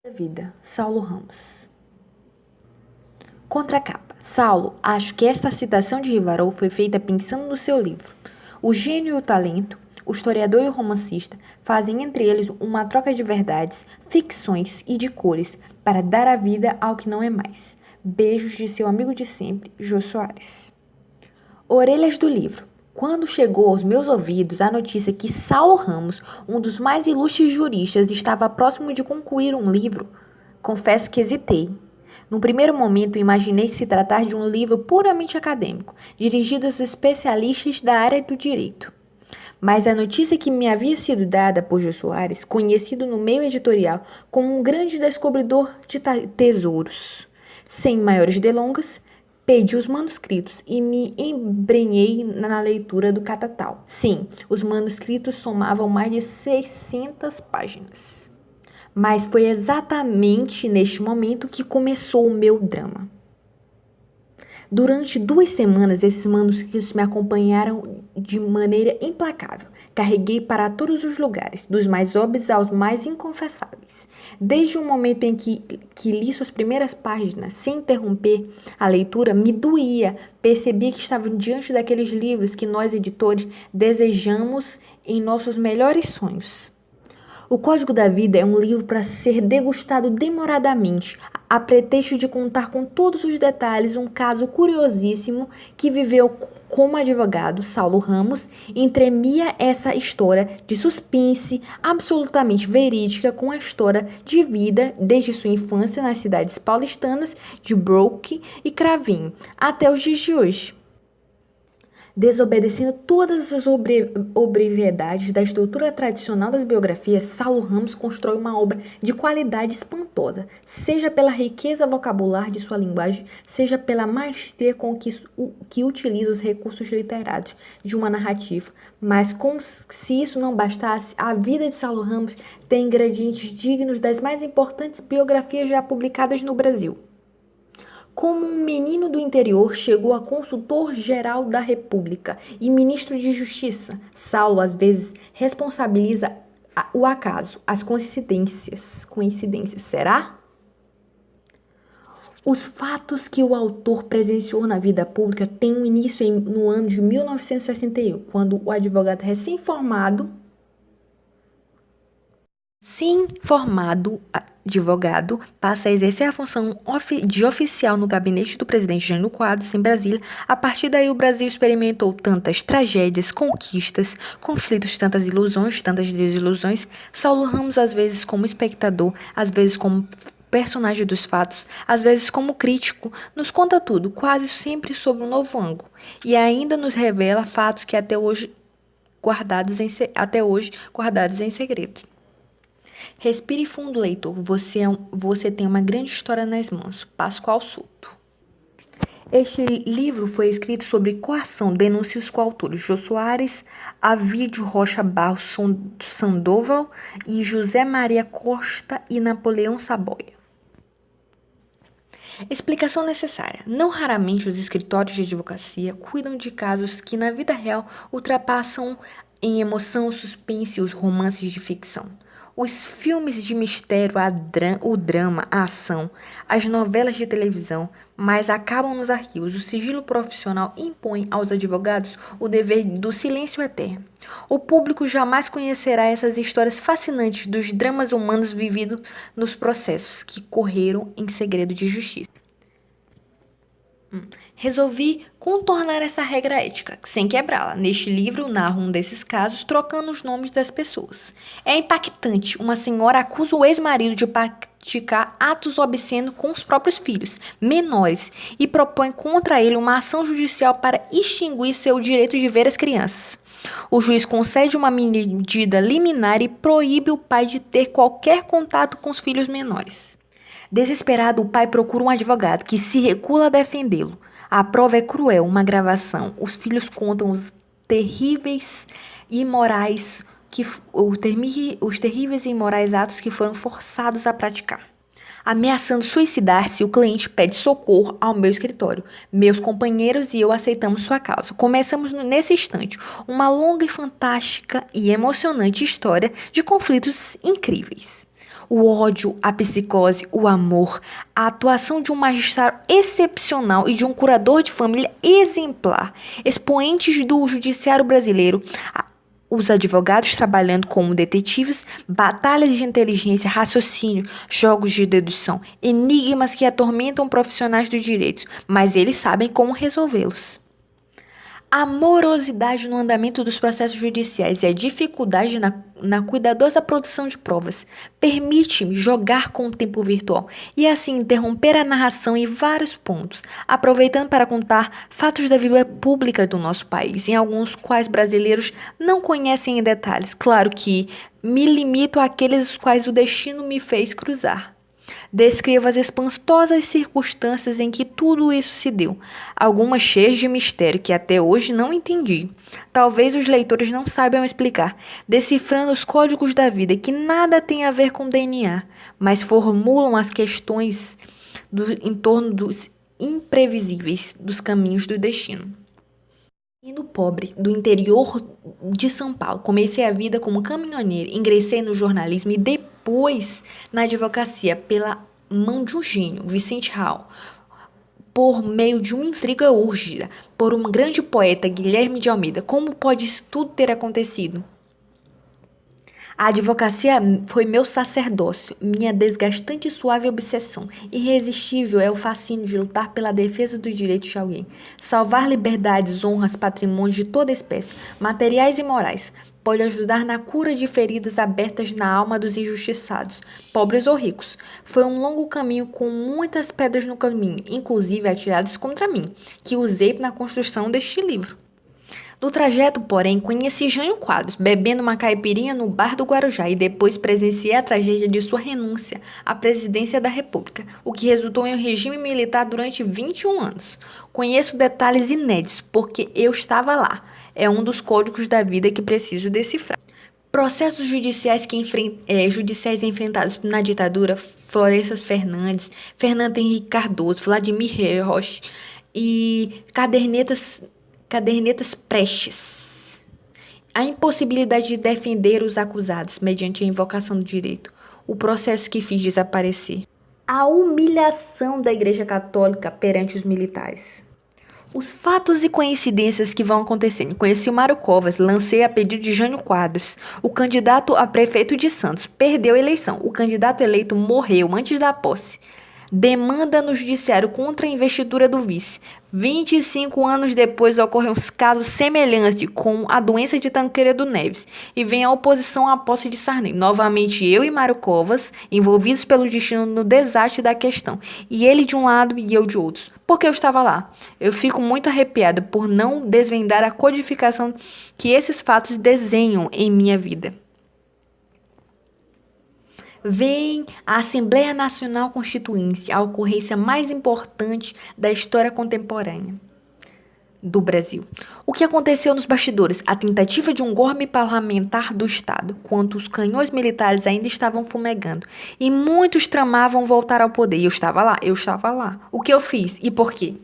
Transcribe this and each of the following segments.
Vida, Saulo Ramos. Contracapa. Saulo, acho que esta citação de Rivarol foi feita pensando no seu livro. O gênio e o talento, o historiador e o romancista, fazem entre eles uma troca de verdades, ficções e de cores para dar a vida ao que não é mais. Beijos de seu amigo de sempre, Jô Soares. Orelhas do livro. Quando chegou aos meus ouvidos a notícia que Saulo Ramos, um dos mais ilustres juristas, estava próximo de concluir um livro, confesso que hesitei. No primeiro momento, imaginei se tratar de um livro puramente acadêmico, dirigido aos especialistas da área do direito. Mas a notícia que me havia sido dada por Jô Soares, conhecido no meio editorial como um grande descobridor de tesouros. Sem maiores delongas, pedi os manuscritos e me embrenhei na leitura do catatal. Sim, os manuscritos somavam mais de 600 páginas. Mas foi exatamente neste momento que começou o meu drama. Durante 2 semanas, esses manuscritos me acompanharam de maneira implacável. Carreguei para todos os lugares, dos mais óbvios aos mais inconfessáveis. Desde o momento em que li suas primeiras páginas, sem interromper a leitura, me doía. Percebi que estava diante daqueles livros que nós, editores, desejamos em nossos melhores sonhos. O Código da Vida é um livro para ser degustado demoradamente, a pretexto de contar com todos os detalhes um caso curiosíssimo que viveu como advogado Saulo Ramos entremeia essa história de suspense absolutamente verídica com a história de vida desde sua infância nas cidades paulistanas de Brooklyn e Cravinho até os dias de hoje. Desobedecendo todas as obviedades da estrutura tradicional das biografias, Saulo Ramos constrói uma obra de qualidade espantosa, seja pela riqueza vocabular de sua linguagem, seja pela maestria com que utiliza os recursos literários de uma narrativa. Mas como se isso não bastasse, a vida de Saulo Ramos tem ingredientes dignos das mais importantes biografias já publicadas no Brasil. Como um menino do interior chegou a consultor-geral da República e ministro de Justiça, Saulo às vezes responsabiliza o acaso, as coincidências. Será? Os fatos que o autor presenciou na vida pública têm um início no ano de 1961, quando o advogado recém-formado advogado passa a exercer a função de oficial no gabinete do presidente Jânio Quadros, em Brasília. A partir daí, o Brasil experimentou tantas tragédias, conquistas, conflitos, tantas ilusões, tantas desilusões. Saulo Ramos, às vezes como espectador, às vezes como personagem dos fatos, às vezes como crítico, nos conta tudo, quase sempre sob um novo ângulo, e ainda nos revela fatos que até hoje guardados em segredo. Respire fundo, leitor. Você tem uma grande história nas mãos. Pascoal Souto. Este livro foi escrito sobre coação, denúncia os coautores Jô Soares, Avídio Rocha Barros Sandoval e José Maria Costa e Napoleão Saboia. Explicação necessária. Não raramente os escritórios de advocacia cuidam de casos que na vida real ultrapassam em emoção, suspense e os romances de ficção. Os filmes de mistério, o drama, a ação, as novelas de televisão, mas acabam nos arquivos. O sigilo profissional impõe aos advogados o dever do silêncio eterno. O público jamais conhecerá essas histórias fascinantes dos dramas humanos vividos nos processos que correram em segredo de justiça. Resolvi contornar essa regra ética, sem quebrá-la. Neste livro, narro um desses casos, trocando os nomes das pessoas. É impactante. Uma senhora acusa o ex-marido de praticar atos obscenos com os próprios filhos, menores, e propõe contra ele uma ação judicial para extinguir seu direito de ver as crianças. O juiz concede uma medida liminar e proíbe o pai de ter qualquer contato com os filhos menores. Desesperado, o pai procura um advogado que se recusa a defendê-lo. A prova é cruel, uma gravação. Os filhos contam os terríveis e imorais atos que foram forçados a praticar. Ameaçando suicidar-se, o cliente pede socorro ao meu escritório. Meus companheiros e eu aceitamos sua causa. Começamos nesse instante uma longa e fantástica e emocionante história de conflitos incríveis. O ódio, a psicose, o amor, a atuação de um magistrado excepcional e de um curador de família exemplar, expoentes do judiciário brasileiro, os advogados trabalhando como detetives, batalhas de inteligência, raciocínio, jogos de dedução, enigmas que atormentam profissionais do direito, mas eles sabem como resolvê-los. A morosidade no andamento dos processos judiciais e a dificuldade na cuidadosa produção de provas permite-me jogar com o tempo virtual e assim interromper a narração em vários pontos, aproveitando para contar fatos da vida pública do nosso país, em alguns quais brasileiros não conhecem em detalhes. Claro que me limito àqueles os quais o destino me fez cruzar. Descrevo as espantosas circunstâncias em que tudo isso se deu, algumas cheias de mistério que até hoje não entendi. Talvez os leitores não saibam explicar, decifrando os códigos da vida que nada tem a ver com DNA, mas formulam as questões em torno dos imprevisíveis dos caminhos do destino. Menino pobre do interior de São Paulo, comecei a vida como caminhoneiro, ingressei no jornalismo e depois na advocacia pela mão de um gênio, Vicente Hall, por meio de uma intriga úrgida, por um grande poeta, Guilherme de Almeida. Como pode isso tudo ter acontecido? A advocacia foi meu sacerdócio, minha desgastante e suave obsessão. Irresistível é o fascínio de lutar pela defesa dos direitos de alguém. Salvar liberdades, honras, patrimônios de toda espécie, materiais e morais. Pode ajudar na cura de feridas abertas na alma dos injustiçados, pobres ou ricos. Foi um longo caminho com muitas pedras no caminho, inclusive atiradas contra mim, que usei na construção deste livro. No trajeto, porém, conheci Jânio Quadros, bebendo uma caipirinha no bar do Guarujá e depois presenciei a tragédia de sua renúncia à presidência da República, o que resultou em um regime militar durante 21 anos. Conheço detalhes inéditos, porque eu estava lá. É um dos códigos da vida que preciso decifrar. Processos judiciais, judiciais enfrentados na ditadura, Florestas Fernandes, Fernando Henrique Cardoso, Vladimir Rocha e cadernetas Prestes. A impossibilidade de defender os acusados mediante a invocação do direito. O processo que fiz desaparecer. A humilhação da Igreja Católica perante os militares. Os fatos e coincidências que vão acontecendo. Conheci o Mário Covas, lancei a pedido de Jânio Quadros. O candidato a prefeito de Santos perdeu a eleição. O candidato eleito morreu antes da posse. Demanda no judiciário contra a investidura do vice. 25 anos depois ocorrem os casos semelhantes com a doença de Tancredo Neves e vem a oposição à posse de Sarney. Novamente eu e Mário Covas envolvidos pelo destino no desastre da questão. E ele de um lado e eu de outro. Porque eu estava lá. Eu fico muito arrepiada por não desvendar a codificação que esses fatos desenham em minha vida. Vem a Assembleia Nacional Constituinte, a ocorrência mais importante da história contemporânea do Brasil. O que aconteceu nos bastidores? A tentativa de um golpe parlamentar do Estado, quando os canhões militares ainda estavam fumegando e muitos tramavam voltar ao poder. E eu estava lá. O que eu fiz e por quê?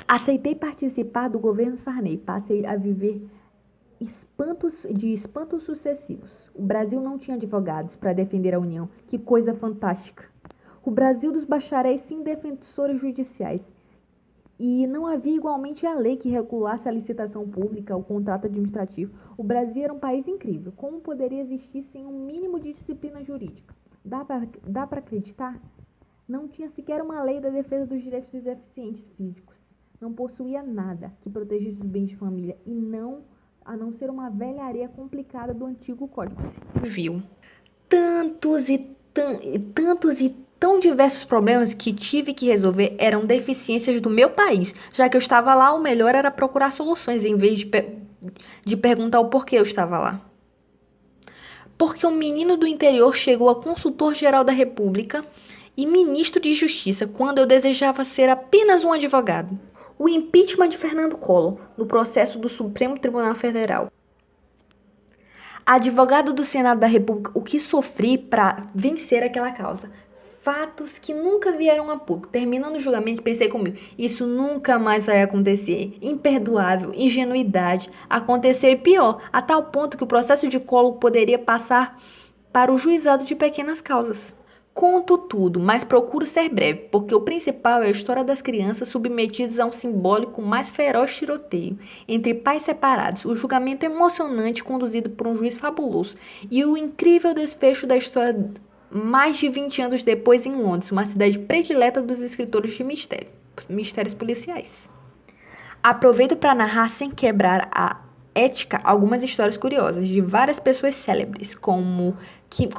Aceitei participar do governo Sarney, passei a viver espantos sucessivos. O Brasil não tinha advogados para defender a União. Que coisa fantástica! O Brasil dos bacharéis sem defensores judiciais. E não havia igualmente a lei que regulasse a licitação pública, o contrato administrativo. O Brasil era um país incrível. Como poderia existir sem um mínimo de disciplina jurídica? Dá para acreditar? Não tinha sequer uma lei da defesa dos direitos dos deficientes físicos. Não possuía nada que protegesse os bens de família a não ser uma velharia complicada do antigo Código Civil. Tantos e tão diversos problemas que tive que resolver eram deficiências do meu país. Já que eu estava lá, o melhor era procurar soluções em vez de perguntar o porquê eu estava lá. Porque um menino do interior chegou a consultor-geral da República e ministro de Justiça quando eu desejava ser apenas um advogado. O impeachment de Fernando Collor, no processo do Supremo Tribunal Federal. Advogado do Senado da República, o que sofri para vencer aquela causa. Fatos que nunca vieram a público. Terminando o julgamento, pensei comigo, isso nunca mais vai acontecer. Imperdoável, ingenuidade. Aconteceu e pior, a tal ponto que o processo de Collor poderia passar para o juizado de pequenas causas. Conto tudo, mas procuro ser breve, porque o principal é a história das crianças submetidas a um simbólico mais feroz tiroteio entre pais separados, o julgamento emocionante conduzido por um juiz fabuloso e o incrível desfecho da história mais de 20 anos depois em Londres, uma cidade predileta dos escritores de mistérios policiais. Aproveito para narrar sem quebrar a ética algumas histórias curiosas de várias pessoas célebres,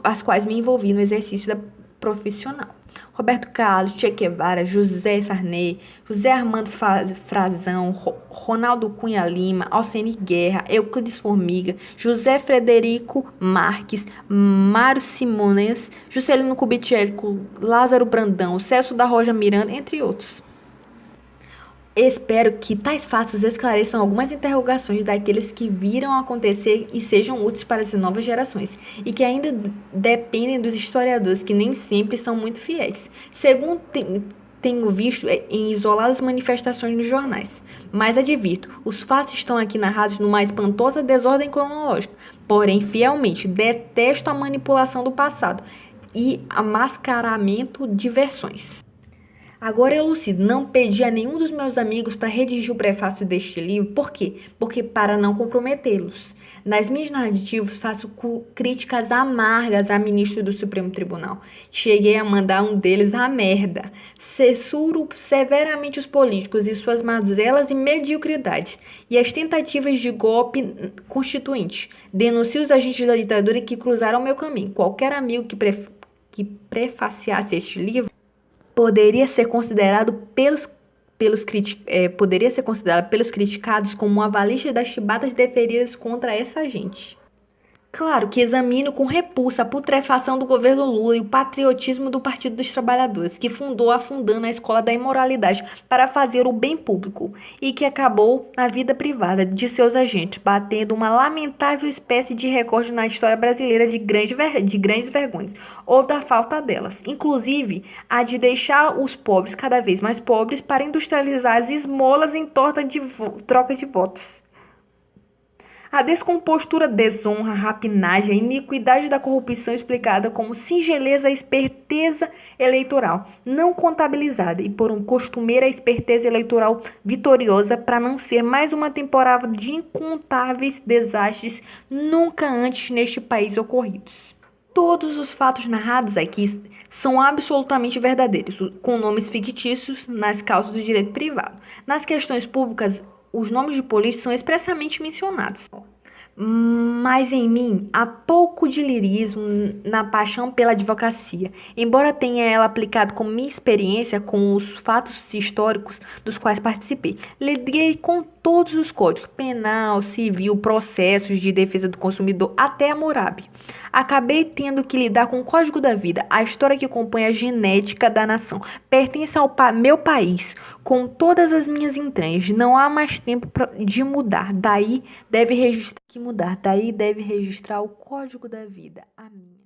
as quais me envolvi no exercício da profissional. Roberto Carlos, Che Guevara, José Sarney, José Armando Frazão, Ronaldo Cunha Lima, Alcene Guerra, Euclides Formiga, José Frederico Marques, Mário Simones, Juscelino Kubitschek, Lázaro Brandão, Celso da Rocha Miranda, entre outros. Espero que tais fatos esclareçam algumas interrogações daqueles que viram acontecer e sejam úteis para as novas gerações, e que ainda dependem dos historiadores, que nem sempre são muito fiéis, segundo tenho visto em isoladas manifestações nos jornais. Mas advirto, os fatos estão aqui narrados numa espantosa desordem cronológica, porém, fielmente, detesto a manipulação do passado e a mascaramento de versões. Agora eu elucido, não pedi a nenhum dos meus amigos para redigir o prefácio deste livro. Por quê? Porque para não comprometê-los. Nas minhas narrativas faço críticas amargas a ministros do Supremo Tribunal. Cheguei a mandar um deles à merda. Censuro severamente os políticos e suas mazelas e mediocridades e as tentativas de golpe constituinte. Denuncio os agentes da ditadura que cruzaram meu caminho. Qualquer amigo que prefaciasse este livro poderia ser considerado pelos criticados como uma avalanche das chibatas deferidas contra essa gente. Claro que examino com repulsa a putrefação do governo Lula e o patriotismo do Partido dos Trabalhadores, que afundando a escola da imoralidade para fazer o bem público e que acabou na vida privada de seus agentes, batendo uma lamentável espécie de recorde na história brasileira de grandes vergonhas, ou da falta delas, inclusive a de deixar os pobres cada vez mais pobres para industrializar as esmolas em troca de votos. A descompostura, desonra, rapinagem, a iniquidade da corrupção explicada como singeleza e esperteza eleitoral, não contabilizada, e por costumeira esperteza eleitoral vitoriosa para não ser mais uma temporada de incontáveis desastres nunca antes neste país ocorridos. Todos os fatos narrados aqui são absolutamente verdadeiros, com nomes fictícios nas causas do direito privado. Nas questões públicas, os nomes de políticos são expressamente mencionados. Mas em mim há pouco de lirismo na paixão pela advocacia, embora tenha ela aplicado com minha experiência com os fatos históricos dos quais participei. Lidei com todos os códigos, penal, civil, processos de defesa do consumidor, até a Hammurabi. Acabei tendo que lidar com o Código da Vida, a história que compõe a genética da nação. Pertence ao meu país, com todas as minhas entranhas. Não há mais tempo de mudar. Daí deve registrar o Código da Vida. Amém.